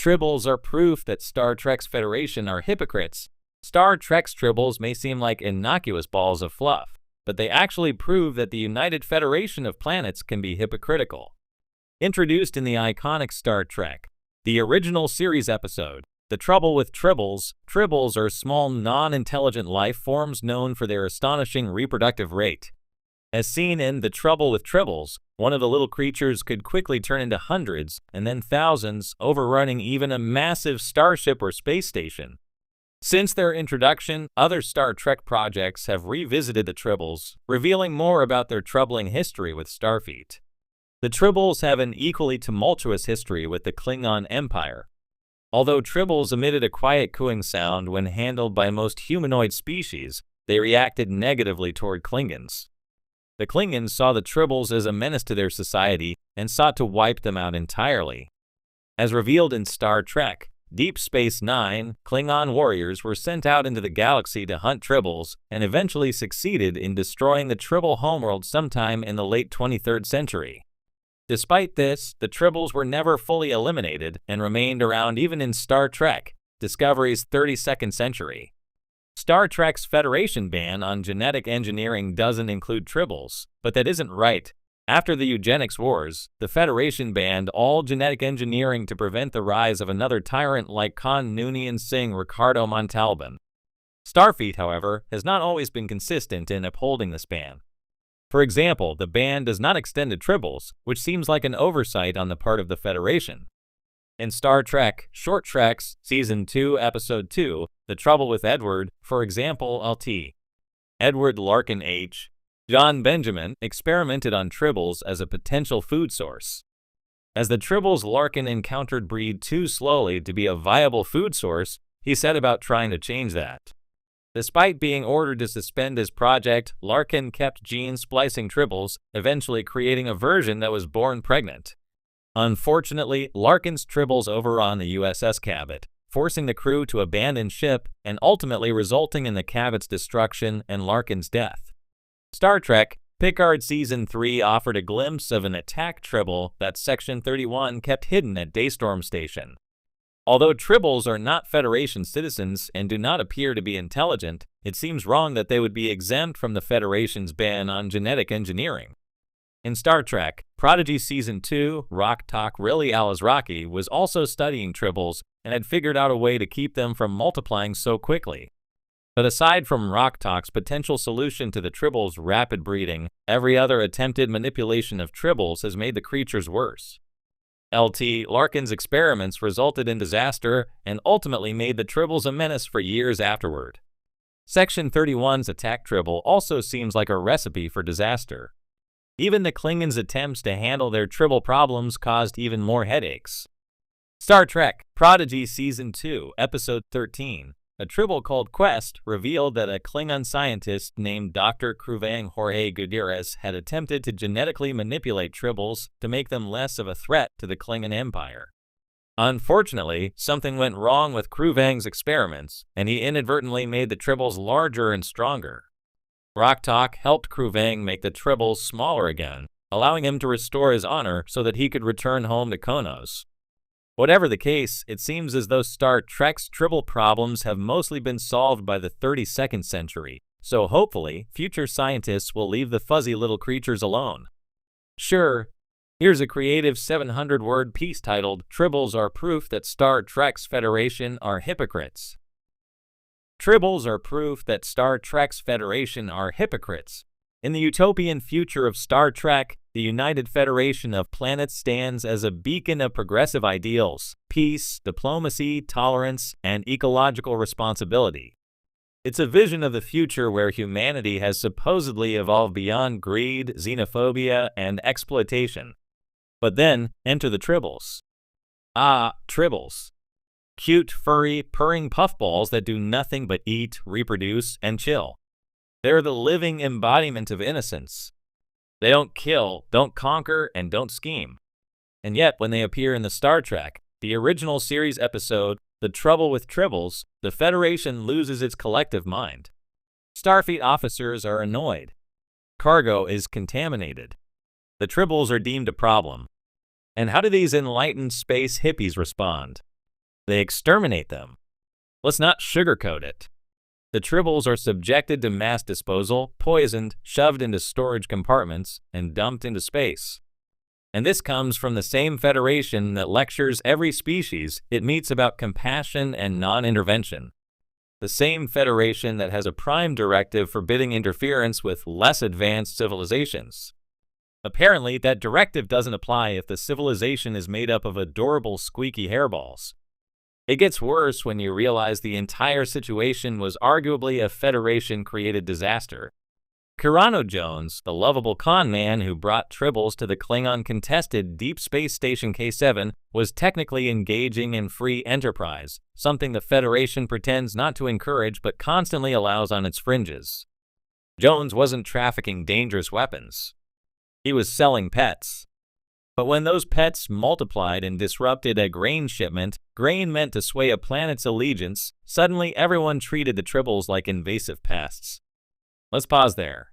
Tribbles are proof that Star Trek's Federation are hypocrites. Star Trek's Tribbles may seem like innocuous balls of fluff, but they actually prove that the United Federation of Planets can be hypocritical. Introduced in the iconic Star Trek, the original series episode, The Trouble with Tribbles, Tribbles are small non-intelligent life forms known for their astonishing reproductive rate. As seen in The Trouble with Tribbles, one of the little creatures could quickly turn into hundreds and then thousands, overrunning even a massive starship or space station. Since their introduction, other Star Trek projects have revisited the Tribbles, revealing more about their troubling history with Starfleet. The Tribbles have an equally tumultuous history with the Klingon Empire. Although Tribbles emitted a quiet cooing sound when handled by most humanoid species, they reacted negatively toward Klingons. The Klingons saw the Tribbles as a menace to their society and sought to wipe them out entirely. As revealed in Star Trek, Deep Space Nine, Klingon warriors were sent out into the galaxy to hunt Tribbles and eventually succeeded in destroying the Tribble homeworld sometime in the late 23rd century. Despite this, the Tribbles were never fully eliminated and remained around even in Star Trek, Discovery's 32nd century. Star Trek's Federation ban on genetic engineering doesn't include Tribbles, but that isn't right. After the eugenics wars, the Federation banned all genetic engineering to prevent the rise of another tyrant like Khan Noonien Singh Ricardo Montalban. Starfleet, however, has not always been consistent in upholding this ban. For example, the ban does not extend to Tribbles, which seems like an oversight on the part of the Federation. In Star Trek Short Treks, Season 2, Episode 2, The Trouble with Edward, for example, Lt. Edward Larkin H. John Benjamin experimented on Tribbles as a potential food source. As the Tribbles Larkin encountered breed too slowly to be a viable food source, he set about trying to change that. Despite being ordered to suspend his project, Larkin kept gene-splicing Tribbles, eventually creating a version that was born pregnant. Unfortunately, Larkin's Tribbles overran the USS Cabot, forcing the crew to abandon ship and ultimately resulting in the Cabot's destruction and Larkin's death. Star Trek Picard Season 3 offered a glimpse of an attack Tribble that Section 31 kept hidden at Daystorm Station. Although Tribbles are not Federation citizens and do not appear to be intelligent, it seems wrong that they would be exempt from the Federation's ban on genetic engineering. In Star Trek Prodigy Season 2, Rok-Tahk Rili Alizraki was also studying Tribbles and had figured out a way to keep them from multiplying so quickly. But aside from Rok-Tahk's potential solution to the Tribbles' rapid breeding, every other attempted manipulation of Tribbles has made the creatures worse. Lt. Larkin's experiments resulted in disaster and ultimately made the Tribbles a menace for years afterward. Section 31's attack Tribble also seems like a recipe for disaster. Even the Klingons' attempts to handle their Tribble problems caused even more headaches. Star Trek Prodigy Season 2, Episode 13, a Tribble called Quest revealed that a Klingon scientist named Dr. Kruvang Jorge Gutierrez had attempted to genetically manipulate Tribbles to make them less of a threat to the Klingon Empire. Unfortunately, something went wrong with Kruvang's experiments, and he inadvertently made the Tribbles larger and stronger. Rok-Tahk helped Kruvang make the Tribbles smaller again, allowing him to restore his honor so that he could return home to Konos. Whatever the case, it seems as though Star Trek's Tribble problems have mostly been solved by the 32nd century, so hopefully, future scientists will leave the fuzzy little creatures alone. Sure, here's a creative 700-word piece titled, "Tribbles are proof that Star Trek's Federation are hypocrites." Tribbles are proof that Star Trek's Federation are hypocrites. In the utopian future of Star Trek, the United Federation of Planets stands as a beacon of progressive ideals, peace, diplomacy, tolerance, and ecological responsibility. It's a vision of the future where humanity has supposedly evolved beyond greed, xenophobia, and exploitation. But then, enter the Tribbles. Ah, Tribbles. Cute, furry, purring puffballs that do nothing but eat, reproduce, and chill. They're the living embodiment of innocence. They don't kill, don't conquer, and don't scheme. And yet, when they appear in the Star Trek, the original series episode, The Trouble with Tribbles, the Federation loses its collective mind. Starfleet officers are annoyed. Cargo is contaminated. The Tribbles are deemed a problem. And how do these enlightened space hippies respond? They exterminate them. Let's not sugarcoat it. The Tribbles are subjected to mass disposal, poisoned, shoved into storage compartments, and dumped into space. And this comes from the same Federation that lectures every species it meets about compassion and non-intervention. The same Federation that has a prime directive forbidding interference with less advanced civilizations. Apparently, that directive doesn't apply if the civilization is made up of adorable squeaky hairballs. It gets worse when you realize the entire situation was arguably a Federation-created disaster. Kyrano Jones, the lovable con man who brought Tribbles to the Klingon-contested Deep Space Station K7, was technically engaging in free enterprise, something the Federation pretends not to encourage but constantly allows on its fringes. Jones wasn't trafficking dangerous weapons. He was selling pets. But when those pets multiplied and disrupted a grain shipment, grain meant to sway a planet's allegiance, suddenly everyone treated the Tribbles like invasive pests. Let's pause there.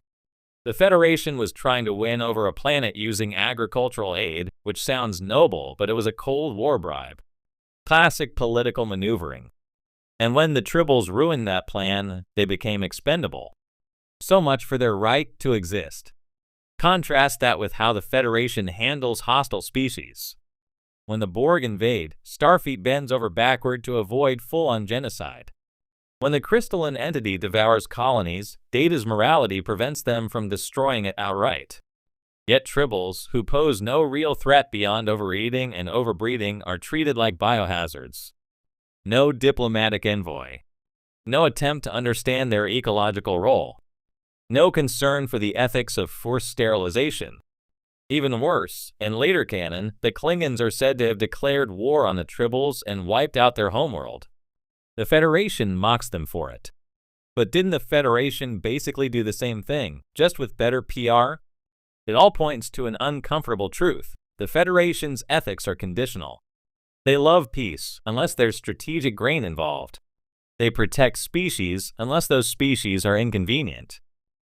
The Federation was trying to win over a planet using agricultural aid, which sounds noble, but it was a Cold War bribe. Classic political maneuvering. And when the Tribbles ruined that plan, they became expendable. So much for their right to exist. Contrast that with how the Federation handles hostile species. When the Borg invade, Starfleet bends over backward to avoid full-on genocide. When the crystalline entity devours colonies, Data's morality prevents them from destroying it outright. Yet Tribbles, who pose no real threat beyond overeating and overbreeding, are treated like biohazards. No diplomatic envoy. No attempt to understand their ecological role. No concern for the ethics of forced sterilization. Even worse, in later canon, the Klingons are said to have declared war on the Tribbles and wiped out their homeworld. The Federation mocks them for it. But didn't the Federation basically do the same thing, just with better PR? It all points to an uncomfortable truth. The Federation's ethics are conditional. They love peace, unless there's strategic gain involved. They protect species, unless those species are inconvenient.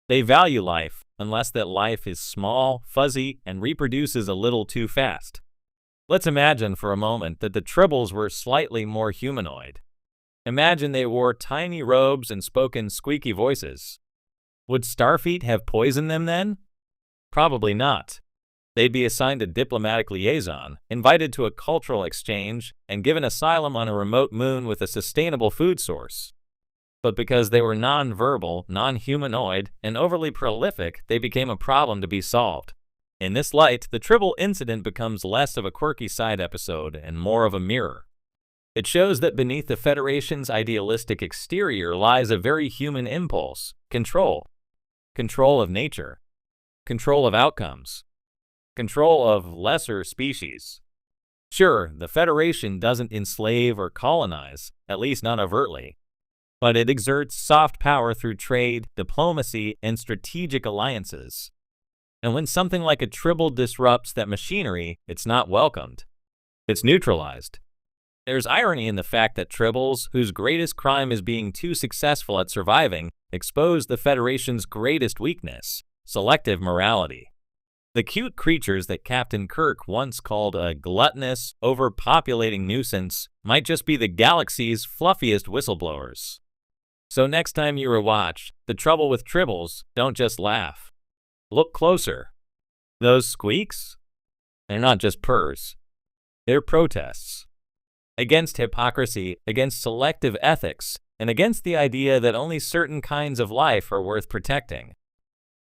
They value life, unless that life is small, fuzzy, and reproduces a little too fast. Let's imagine for a moment that the Tribbles were slightly more humanoid. Imagine they wore tiny robes and spoke in squeaky voices. Would Starfleet have poisoned them then? Probably not. They'd be assigned a diplomatic liaison, invited to a cultural exchange, and given asylum on a remote moon with a sustainable food source. But because they were non-verbal, non-humanoid, and overly prolific, they became a problem to be solved. In this light, the Tribble incident becomes less of a quirky side episode and more of a mirror. It shows that beneath the Federation's idealistic exterior lies a very human impulse: control. Control of nature. Control of outcomes. Control of lesser species. Sure, the Federation doesn't enslave or colonize, at least not overtly. But it exerts soft power through trade, diplomacy, and strategic alliances. And when something like a Tribble disrupts that machinery, it's not welcomed. It's neutralized. There's irony in the fact that Tribbles, whose greatest crime is being too successful at surviving, expose the Federation's greatest weakness: selective morality. The cute creatures that Captain Kirk once called a gluttonous, overpopulating nuisance might just be the galaxy's fluffiest whistleblowers. So next time you rewatch The Trouble with Tribbles, don't just laugh. Look closer. Those squeaks? They're not just purrs. They're protests. Against hypocrisy, against selective ethics, and against the idea that only certain kinds of life are worth protecting.